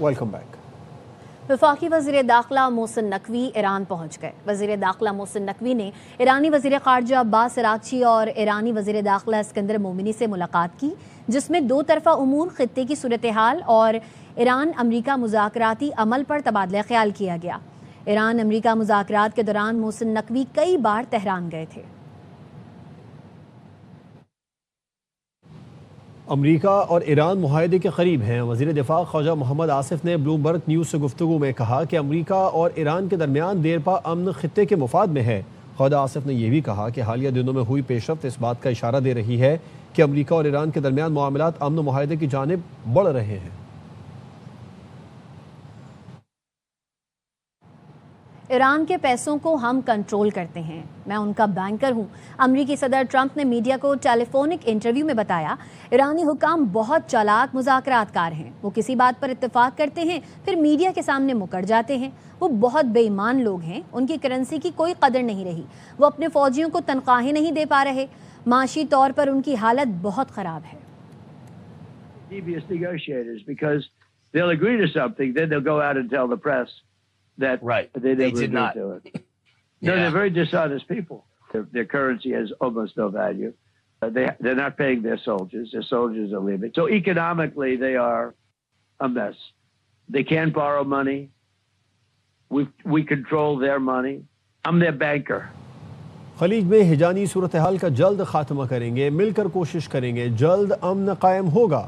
Welcome back. वफाकी वज़ीर दाखिला मोहसिन नकवी ईरान पहुँच गए। वज़ीर दाखिला मोहसिन नकवी ने ईरानी वज़ीर ख़ारजा अब्बास अराग़ची और ईरानी वज़ीर दाखिला इस्कंदर मोमिनी से मुलाकात की, जिसमें दो तरफ़ा उमूर, ख़ित्ते की सूरत हाल और ईरान अमरीका मुज़ाकराती अमल पर तबादला ख्याल किया गया। ईरान अमरीका मुज़ाकरात के दौरान मोहसिन नकवी कई बार तेहरान गए थे। अमरीका और ईरान मुआहदे के करीब हैं। वज़ीर दिफा ख्वाजा मोहम्मद आसिफ ने ब्लूमबर्ग न्यूज़ से गुफ्तगू में कहा कि अमरीका और ईरान के दरमियान देरपा अमन खित्ते के मुफाद में है। ख्वाजा आसिफ ने यह भी कहा कि हालिया दिनों में हुई पेशरफ्त इस बात का इशारा दे रही है कि अमरीका और ईरान के दरमियान मामलात अमन मुआहदे की जानिब बढ़ रहे हैं। ईरान के पैसों को हम कंट्रोल करते हैं, मैं उनका बैंकर हूँ। अमरीकी सदर ट्रंप ने मीडिया को टेलीफोनिक इंटरव्यू में बताया, ईरानी हुकाम बहुत चालाक मुज़ाकरातकार हैं। वो किसी बात पर इत्तेफाक करते हैं, फिर मीडिया के सामने मुकर जाते हैं। वो बहुत बेईमान लोग हैं, उनकी करेंसी की कोई कदर नहीं रही। वो अपने फौजियों को तनख्वाहें नहीं दे पा रहे। माशी तौर पर उनकी हालत बहुत ख़राब है। That right. They did not. No, they're very dishonest people. Their currency has almost no value. They're not paying their soldiers. Their soldiers are leaving. So economically, they are a mess. They can't borrow money. We control their money. I'm their banker. खलीज में हिजानी सूरत हाल का जल्द खात्मा करेंगे, मिलकर कोशिश करेंगे, जल्द अमन कायम होगा।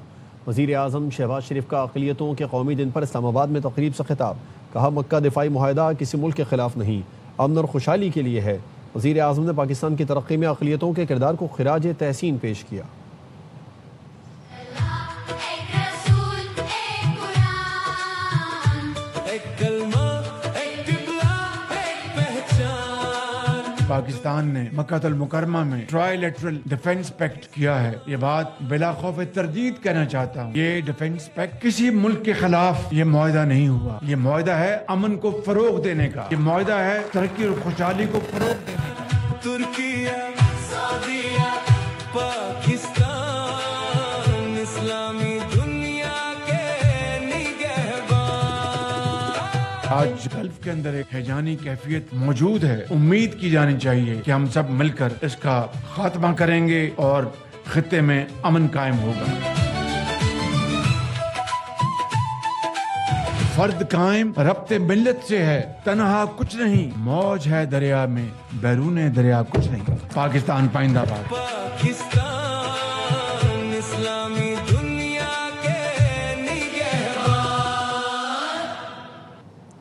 वज़ीर आज़म शहबाज शरीफ का अक़लियतों के कौमी दिन पर इस्लामाबाद में तक़रीब से खिताब। कहा, मक्का दिफाई मुआहदा किसी मुल्क के ख़िलाफ़ नहीं, अमन और खुशहाली के लिए है। वज़ीर आज़म ने पाकिस्तान की तरक्की में अक़लियतों के किरदार को खिराज तहसीन पेश किया। पाकिस्तान ने मक्कातुल मुकरमा में ट्राइलेटरल डिफेंस पैक्ट किया है। ये बात बिला खौफ तरदीद कहना चाहता हूँ। ये डिफेंस पैक्ट किसी मुल्क के खिलाफ ये मुआहदा नहीं हुआ। ये मुआहदा है अमन को फरोग देने का। ये मुआहदा है तरक्की और खुशहाली को फरोग देने का। तुर्किया, सऊदीया, पाकिस्तान, इस्लामी दुनिया के निगहबान। आज गल्फ के अंदर एक हैजानी कैफियत मौजूद है। उम्मीद की जानी चाहिए कि हम सब मिलकर इसका खात्मा करेंगे और खित्ते में अमन कायम होगा। फर्द कायम रब्ते मिल्लत से है, तनहा कुछ नहीं। मौज है दरिया में, बैरूने दरिया कुछ नहीं। पाकिस्तान पाइंदाबाद। पाकिस्तान, इस्लामी दुनिया के निगहबान।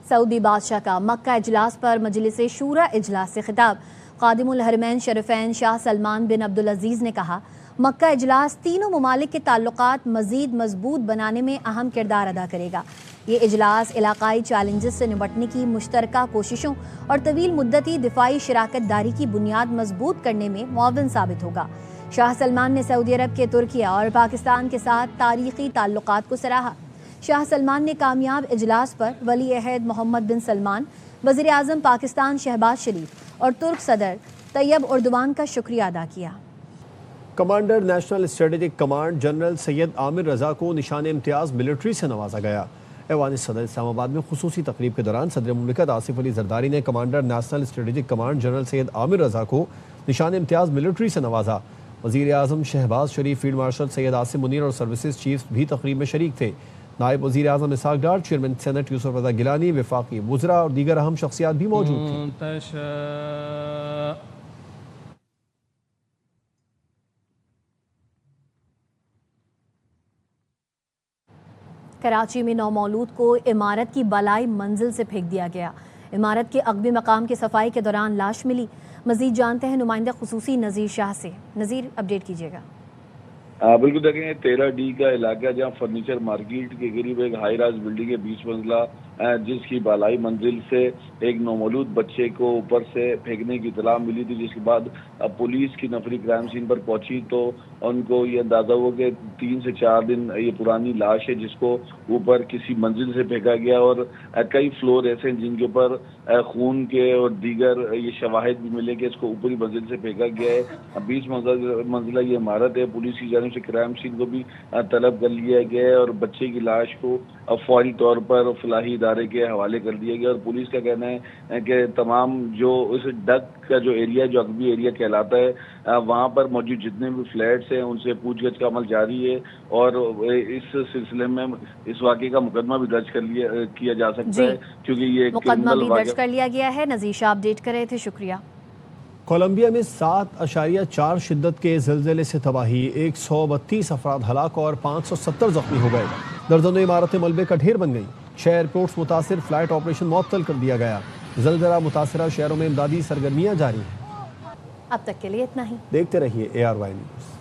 सऊदी बादशाह का मक्का इजलास पर मजलिस शूरा इजलास से खिताब। खादिमुल हरमैन शरीफैन शाह सलमान बिन अब्दुल अजीज़ ने कहा, मक्का इजलास तीनों ममालिक के ताल्लुकात मज़ीद मजबूत बनाने में अहम किरदार अदा करेगा। ये इजलास इलाकाई चैलेंजेस से निपटने की मुश्तरका कोशिशों और तवील मुद्दती दिफाई शराकत दारी की बुनियाद मजबूत करने में मुआविन साबित होगा। शाह सलमान ने सऊदी अरब के तुर्किया और पाकिस्तान के साथ तारीखी ताल्लुकात को सराहा। शाह सलमान ने कामयाब इजलास पर वली अहद मोहम्मद बिन सलमान, वज़ीर आज़म पाकिस्तान शहबाज शरीफ और तुर्क सदर तैयब उर्दवान का शुक्रिया अदा किया। Commander national strategic command general Syed Aamir Raza को निशान इम्तियाज़ मिलिट्री से नवाजा गया। ऐवान सदर इस्लामाबाद में खुसूसी तकरीब के दौरान सदर मुमलिकत आसिफ अली जरदारी ने commander national strategic command general Syed Aamir Raza को निशान इम्तियाज़ मिलिट्री से नवाजा। वज़ीर आज़म शहबाज शरीफ, फील्ड मार्शल सैयद आसिम मुनीर और सर्विसेज चीफ भी तकरीब में शरीक थे। नायब वज़ीर आज़म इसहाक डार, चेयरमैन सेनेट यूसुफ रज़ा गिलानी, वफाकी वुज़रा और दीगर अहम शख्सियात भी मौजूद थी। कराची में नौमौलूद को इमारत की बलाई मंजिल से फेंक दिया गया। इमारत के अक़बी मकाम की सफाई के दौरान लाश मिली। मज़ीद जानते हैं नुमाइंदा खुसूसी नज़ीर शाह से। नज़ीर, अपडेट कीजिएगा। बिल्कुल देखें, 13D का इलाका जहाँ फर्नीचर मार्केट के करीब एक हाई राइज बिल्डिंग है, 20 मंजिला جس کی بالائی منزل سے ایک نومولود بچے کو اوپر سے پھینکنے کی اطلاع ملی تھی، جس کے بعد پولیس کی نفری کرائم سین پر پہنچی تو ان کو یہ اندازہ ہوا کہ 3 سے 4 دن یہ پرانی لاش ہے جس کو اوپر کسی منزل سے پھینکا گیا، اور کئی فلور ایسے ہیں جن کے اوپر خون کے اور دیگر یہ شواہد بھی ملے کہ اس کو اوپری منزل سے پھینکا گیا ہے۔ 20 منزلہ یہ عمارت ہے۔ پولیس کی جانب سے کرائم سین کو بھی طلب کر لیا گیا ہے اور بچے کی لاش کو فوری طور پر فلاحی ادارے کے حوالے کر دیا گیا، اور پولیس کا کہنا ہے کہ تمام جو اس ڈک کا جو ایریا جو عقبی ایریا کہلاتا ہے وہاں پر موجود جتنے بھی فلیٹس ہیں ان سے پوچھ گچھ کا عمل جاری ہے، اور اس سلسلے میں اس واقعے کا مقدمہ بھی درج کیا جا سکتا ہے کیونکہ یہ مقدمہ بھی درج کر لیا گیا ہے۔ نذیر شاہ اپڈیٹ کر رہے تھے، شکریہ۔ کولمبیا میں 7.4 شدت کے زلزلے سے تباہی، 132 افراد ہلاک اور 570 زخمی ہو گئے۔ درجنوں عمارتیں ملبے کا ڈھیر بن گئیں، 6 ایئرپورٹس متاثر، فلائٹ آپریشن معطل کر دیا گیا۔ زلزلہ متاثرہ شہروں میں امدادی سرگرمیاں جاری ہیں۔ اب تک کے لیے اتنا ہی، دیکھتے رہیے ARY نیوز۔